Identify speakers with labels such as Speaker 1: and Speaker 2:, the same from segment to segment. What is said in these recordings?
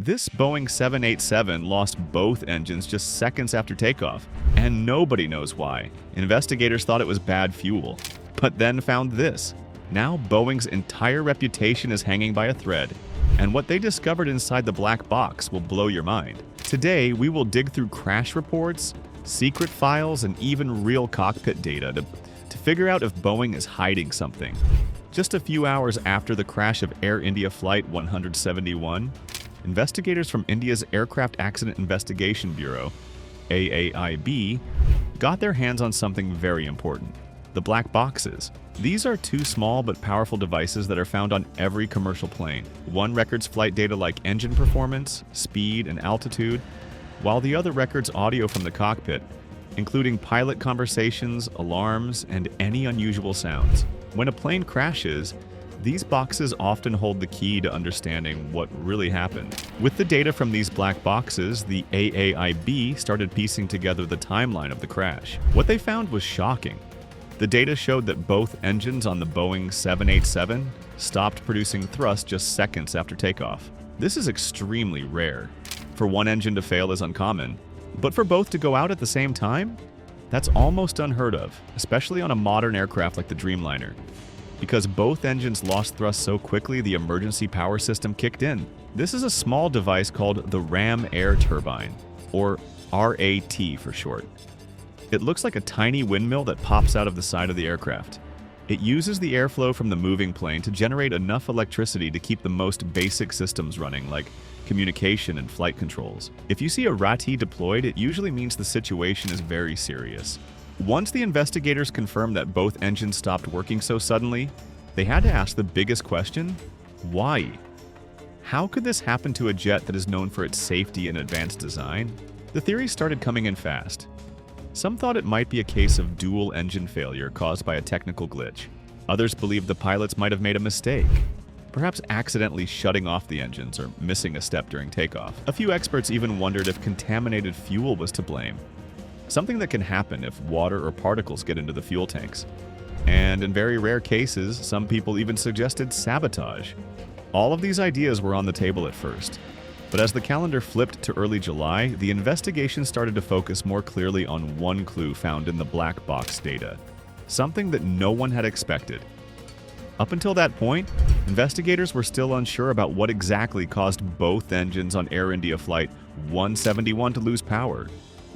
Speaker 1: This Boeing 787 lost both engines just seconds after takeoff, and nobody knows why. Investigators thought it was bad fuel, but then found this. Now Boeing's entire reputation is hanging by a thread, and what they discovered inside the black box will blow your mind. Today, we will dig through crash reports, secret files, and even real cockpit data to figure out if Boeing is hiding something. Just a few hours after the crash of Air India Flight 171, investigators from India's Aircraft Accident Investigation Bureau, AAIB, got their hands on something very important: the black boxes. These are two small but powerful devices that are found on every commercial plane. One records flight data like engine performance, speed, and altitude, while the other records audio from the cockpit, including pilot conversations, alarms, and any unusual sounds. When a plane crashes, these boxes often hold the key to understanding what really happened. With the data from these black boxes, the AAIB started piecing together the timeline of the crash. What they found was shocking. The data showed that both engines on the Boeing 787 stopped producing thrust just seconds after takeoff. This is extremely rare. For one engine to fail is uncommon, but for both to go out at the same time? That's almost unheard of, especially on a modern aircraft like the Dreamliner. Because both engines lost thrust so quickly, the emergency power system kicked in. This is a small device called the ram air turbine, or RAT for short. It looks like a tiny windmill that pops out of the side of the aircraft. It uses the airflow from the moving plane to generate enough electricity to keep the most basic systems running, like communication and flight controls. If you see a RAT deployed, it usually means the situation is very serious. Once the investigators confirmed that both engines stopped working so suddenly, they had to ask the biggest question: why? How could this happen to a jet that is known for its safety and advanced design? The theories started coming in fast. Some thought it might be a case of dual engine failure caused by a technical glitch. Others believed the pilots might have made a mistake, perhaps accidentally shutting off the engines or missing a step during takeoff. A few experts even wondered if contaminated fuel was to blame, something that can happen if water or particles get into the fuel tanks. And in very rare cases, some people even suggested sabotage. All of these ideas were on the table at first. But as the calendar flipped to early July, the investigation started to focus more clearly on one clue found in the black box data, something that no one had expected. Up until that point, investigators were still unsure about what exactly caused both engines on Air India Flight 171 to lose power.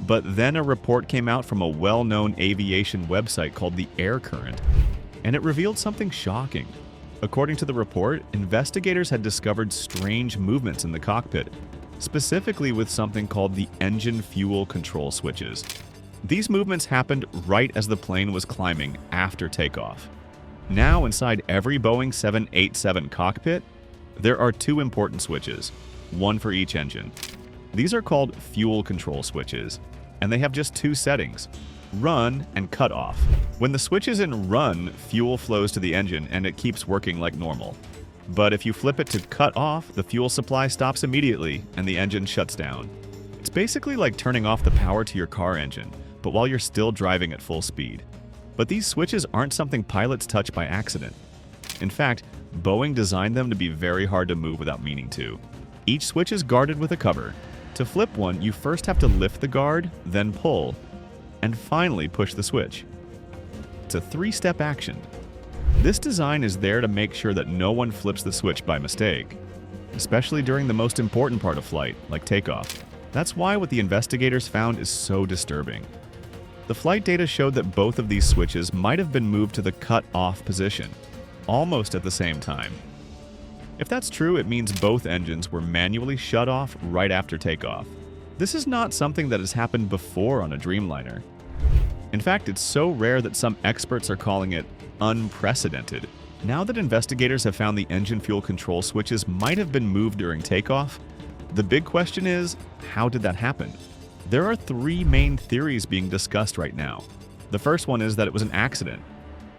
Speaker 1: But then a report came out from a well-known aviation website called the Air Current, and it revealed something shocking. According to the report, investigators had discovered strange movements in the cockpit, specifically with something called the engine fuel control switches. These movements happened right as the plane was climbing after takeoff. Now, inside every Boeing 787 cockpit, there are two important switches, one for each engine. These are called fuel control switches, and they have just two settings: run and cut off. When the switch is in run, fuel flows to the engine and it keeps working like normal. But if you flip it to cut off, the fuel supply stops immediately and the engine shuts down. It's basically like turning off the power to your car engine, but while you're still driving at full speed. But these switches aren't something pilots touch by accident. In fact, Boeing designed them to be very hard to move without meaning to. Each switch is guarded with a cover. To flip one, you first have to lift the guard, then pull, and finally push the switch. It's a three-step action. This design is there to make sure that no one flips the switch by mistake, especially during the most important part of flight, like takeoff. That's why what the investigators found is so disturbing. The flight data showed that both of these switches might have been moved to the cut-off position, almost at the same time. If that's true, it means both engines were manually shut off right after takeoff. This is not something that has happened before on a Dreamliner. In fact, it's so rare that some experts are calling it unprecedented. Now that investigators have found the engine fuel control switches might have been moved during takeoff, the big question is, how did that happen? There are three main theories being discussed right now. The first one is that it was an accident.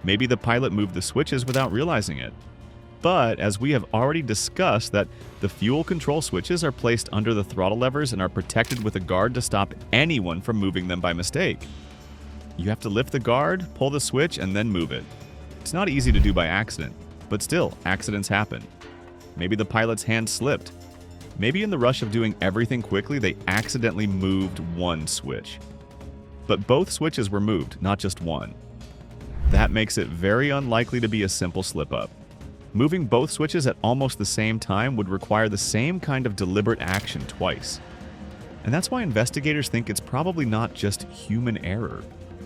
Speaker 1: Maybe the pilot moved the switches without realizing it. But as we have already discussed, that the fuel control switches are placed under the throttle levers and are protected with a guard to stop anyone from moving them by mistake. You have to lift the guard, pull the switch, and then move it. It's not easy to do by accident, but still, accidents happen. Maybe the pilot's hand slipped. Maybe in the rush of doing everything quickly, they accidentally moved one switch. But both switches were moved, not just one. That makes it very unlikely to be a simple slip-up. Moving both switches at almost the same time would require the same kind of deliberate action twice. And that's why investigators think it's probably not just human error,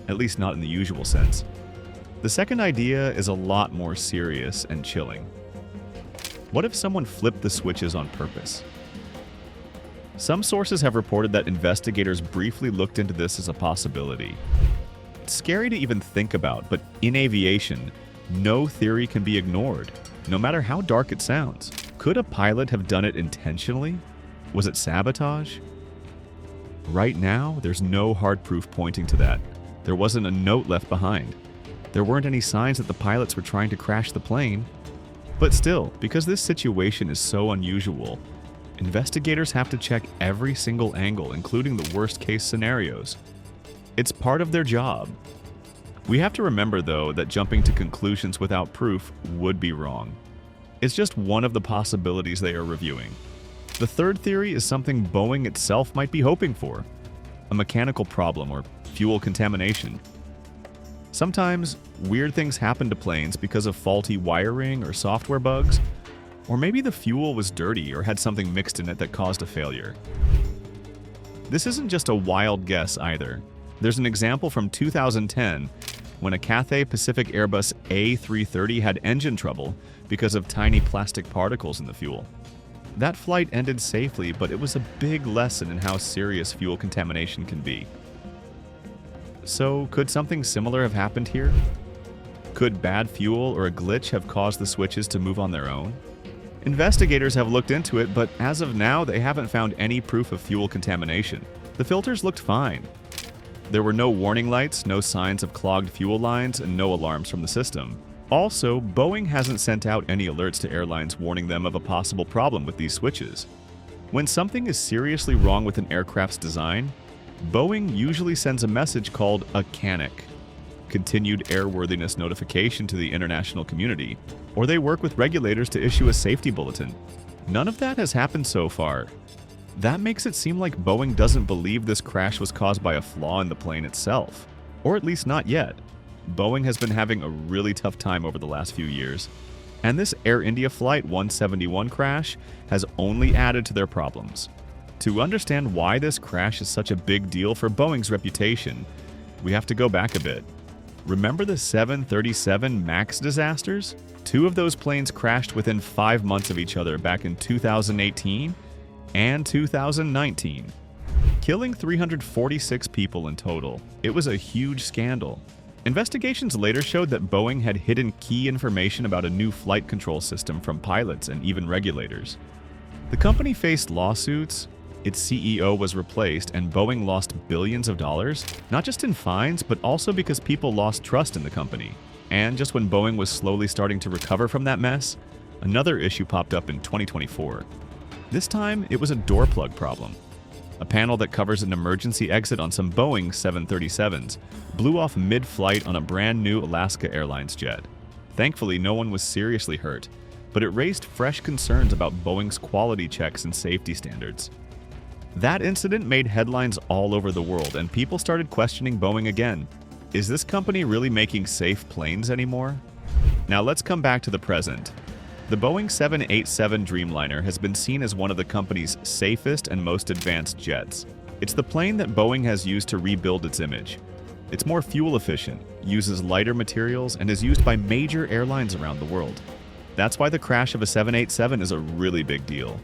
Speaker 1: at least not in the usual sense. The second idea is a lot more serious and chilling. What if someone flipped the switches on purpose? Some sources have reported that investigators briefly looked into this as a possibility. It's scary to even think about, but in aviation, no theory can be ignored, no matter how dark it sounds. Could a pilot have done it intentionally? Was it sabotage? Right now, there's no hard proof pointing to that. There wasn't a note left behind. There weren't any signs that the pilots were trying to crash the plane. But still, because this situation is so unusual, investigators have to check every single angle, including the worst-case scenarios. It's part of their job. We have to remember, though, that jumping to conclusions without proof would be wrong. It's just one of the possibilities they are reviewing. The third theory is something Boeing itself might be hoping for: a mechanical problem or fuel contamination. Sometimes, weird things happen to planes because of faulty wiring or software bugs, or maybe the fuel was dirty or had something mixed in it that caused a failure. This isn't just a wild guess either. There's an example from 2010 when a Cathay Pacific Airbus A330 had engine trouble because of tiny plastic particles in the fuel. That flight ended safely, but it was a big lesson in how serious fuel contamination can be. So, could something similar have happened here? Could bad fuel or a glitch have caused the switches to move on their own? Investigators have looked into it, but as of now, they haven't found any proof of fuel contamination. The filters looked fine. There were no warning lights, no signs of clogged fuel lines, and no alarms from the system. Also, Boeing hasn't sent out any alerts to airlines warning them of a possible problem with these switches. When something is seriously wrong with an aircraft's design, Boeing usually sends a message called a CANIC, Continued Airworthiness Notification, to the international community, or they work with regulators to issue a safety bulletin. None of that has happened so far. That makes it seem like Boeing doesn't believe this crash was caused by a flaw in the plane itself, or at least not yet. Boeing has been having a really tough time over the last few years, and this Air India Flight 171 crash has only added to their problems. To understand why this crash is such a big deal for Boeing's reputation, we have to go back a bit. Remember the 737 MAX disasters? 2 of those planes crashed within 5 months of each other back in 2018 and 2019, killing 346 people in total. It was a huge scandal. Investigations later showed that Boeing had hidden key information about a new flight control system from pilots and even regulators. The company faced lawsuits, its CEO was replaced, and Boeing lost billions of dollars, not just in fines, but also because people lost trust in the company. And just when Boeing was slowly starting to recover from that mess, another issue popped up in 2024. This time, it was a door plug problem. A panel that covers an emergency exit on some Boeing 737s blew off mid-flight on a brand new Alaska Airlines jet. Thankfully, no one was seriously hurt, but it raised fresh concerns about Boeing's quality checks and safety standards. That incident made headlines all over the world, and people started questioning Boeing again. Is this company really making safe planes anymore? Now let's come back to the present. The Boeing 787 Dreamliner has been seen as one of the company's safest and most advanced jets. It's the plane that Boeing has used to rebuild its image. It's more fuel efficient, uses lighter materials, and is used by major airlines around the world. That's why the crash of a 787 is a really big deal.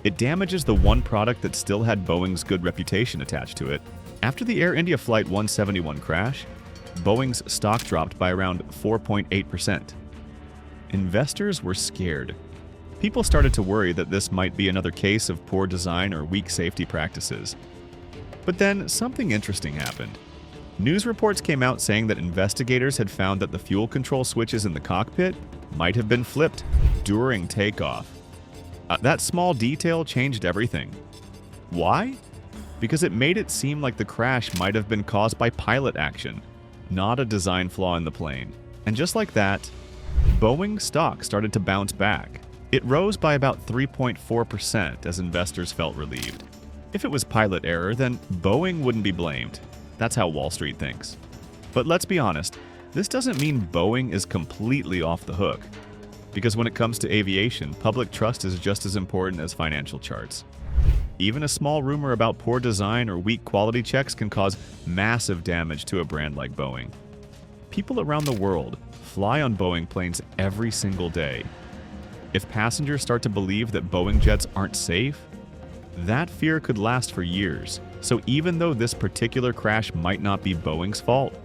Speaker 1: It damages the one product that still had Boeing's good reputation attached to it. After the Air India Flight 171 crash, Boeing's stock dropped by around 4.8%. Investors were scared. People started to worry that this might be another case of poor design or weak safety practices. But then something interesting happened. News reports came out saying that investigators had found that the fuel control switches in the cockpit might have been flipped during takeoff. That small detail changed everything. Why? Because it made it seem like the crash might have been caused by pilot action, not a design flaw in the plane. And just like that, Boeing stock started to bounce back. It rose by about 3.4% as investors felt relieved. If it was pilot error, then Boeing wouldn't be blamed. That's how Wall Street thinks. But let's be honest, this doesn't mean Boeing is completely off the hook. Because when it comes to aviation, public trust is just as important as financial charts. Even a small rumor about poor design or weak quality checks can cause massive damage to a brand like Boeing. People around the world fly on Boeing planes every single day. If passengers start to believe that Boeing jets aren't safe, that fear could last for years. So even though this particular crash might not be Boeing's fault,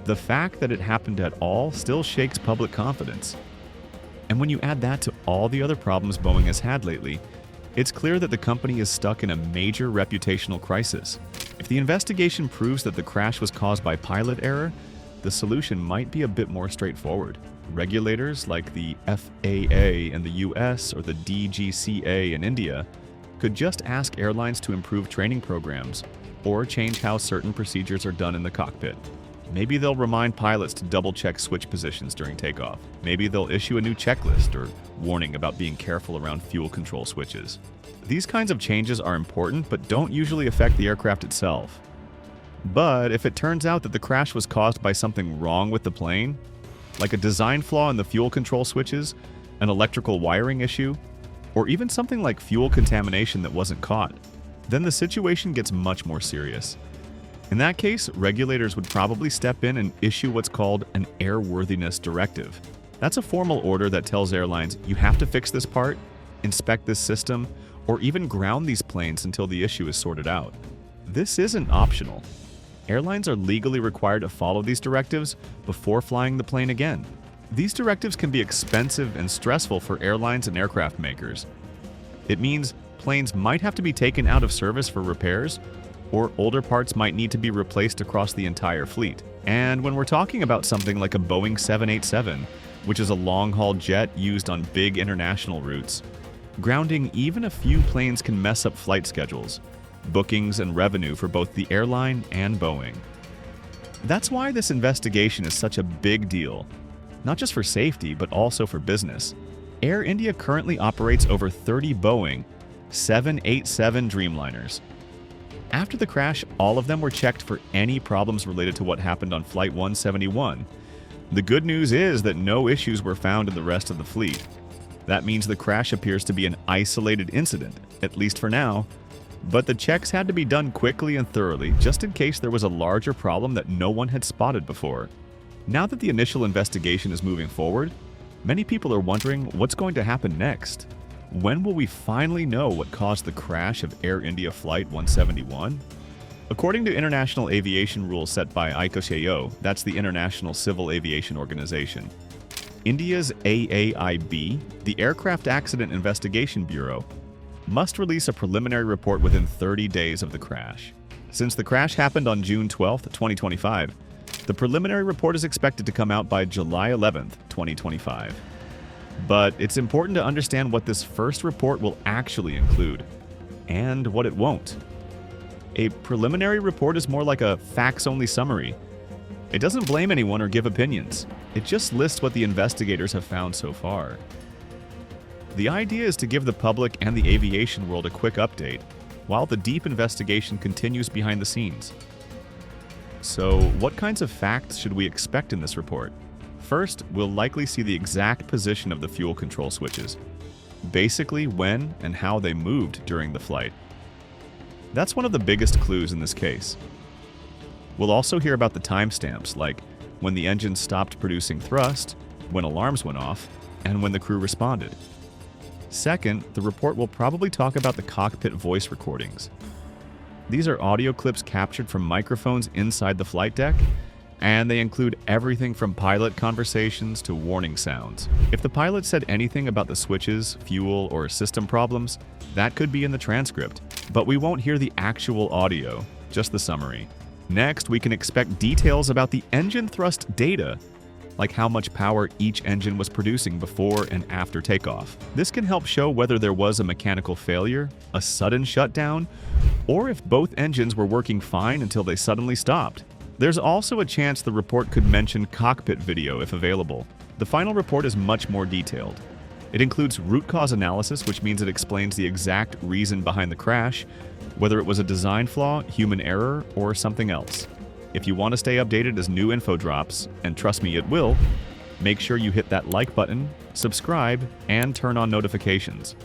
Speaker 1: the fact that it happened at all still shakes public confidence. And when you add that to all the other problems Boeing has had lately, it's clear that the company is stuck in a major reputational crisis. If the investigation proves that the crash was caused by pilot error, the solution might be a bit more straightforward. Regulators like the FAA in the US or the DGCA in India could just ask airlines to improve training programs or change how certain procedures are done in the cockpit. Maybe they'll remind pilots to double-check switch positions during takeoff. Maybe they'll issue a new checklist or warning about being careful around fuel control switches. These kinds of changes are important but don't usually affect the aircraft itself. But if it turns out that the crash was caused by something wrong with the plane, like a design flaw in the fuel control switches, an electrical wiring issue, or even something like fuel contamination that wasn't caught, then the situation gets much more serious. In that case, regulators would probably step in and issue what's called an airworthiness directive. That's a formal order that tells airlines you have to fix this part, inspect this system, or even ground these planes until the issue is sorted out. This isn't optional. Airlines are legally required to follow these directives before flying the plane again. These directives can be expensive and stressful for airlines and aircraft makers. It means planes might have to be taken out of service for repairs, or older parts might need to be replaced across the entire fleet. And when we're talking about something like a Boeing 787, which is a long-haul jet used on big international routes, grounding even a few planes can mess up flight schedules, bookings, and revenue for both the airline and Boeing. That's why this investigation is such a big deal, not just for safety, but also for business. Air India currently operates over 30 Boeing 787 Dreamliners. After the crash, all of them were checked for any problems related to what happened on Flight 171. The good news is that no issues were found in the rest of the fleet. That means the crash appears to be an isolated incident, at least for now. But the checks had to be done quickly and thoroughly, just in case there was a larger problem that no one had spotted before. Now that the initial investigation is moving forward, many people are wondering what's going to happen next. When will we finally know what caused the crash of Air India Flight 171? According to international aviation rules set by ICAO, that's the International Civil Aviation Organization, India's AAIB, the Aircraft Accident Investigation Bureau, must release a preliminary report within 30 days of the crash. Since the crash happened on June 12, 2025, the preliminary report is expected to come out by July 11, 2025. But it's important to understand what this first report will actually include, and what it won't. A preliminary report is more like a facts-only summary. It doesn't blame anyone or give opinions. It just lists what the investigators have found so far. The idea is to give the public and the aviation world a quick update, while the deep investigation continues behind the scenes. So, what kinds of facts should we expect in this report? First, we'll likely see the exact position of the fuel control switches, basically when and how they moved during the flight. That's one of the biggest clues in this case. We'll also hear about the timestamps, like when the engine stopped producing thrust, when alarms went off, and when the crew responded. Second, the report will probably talk about the cockpit voice recordings. These are audio clips captured from microphones inside the flight deck, and they include everything from pilot conversations to warning sounds. If the pilot said anything about the switches, fuel, or system problems, that could be in the transcript, but we won't hear the actual audio, just the summary. Next, we can expect details about the engine thrust data, like how much power each engine was producing before and after takeoff. This can help show whether there was a mechanical failure, a sudden shutdown, or if both engines were working fine until they suddenly stopped. There's also a chance the report could mention cockpit video if available. The final report is much more detailed. It includes root cause analysis, which means it explains the exact reason behind the crash, whether it was a design flaw, human error, or something else. If you want to stay updated as new info drops, and trust me, it will, make sure you hit that like button, subscribe, and turn on notifications.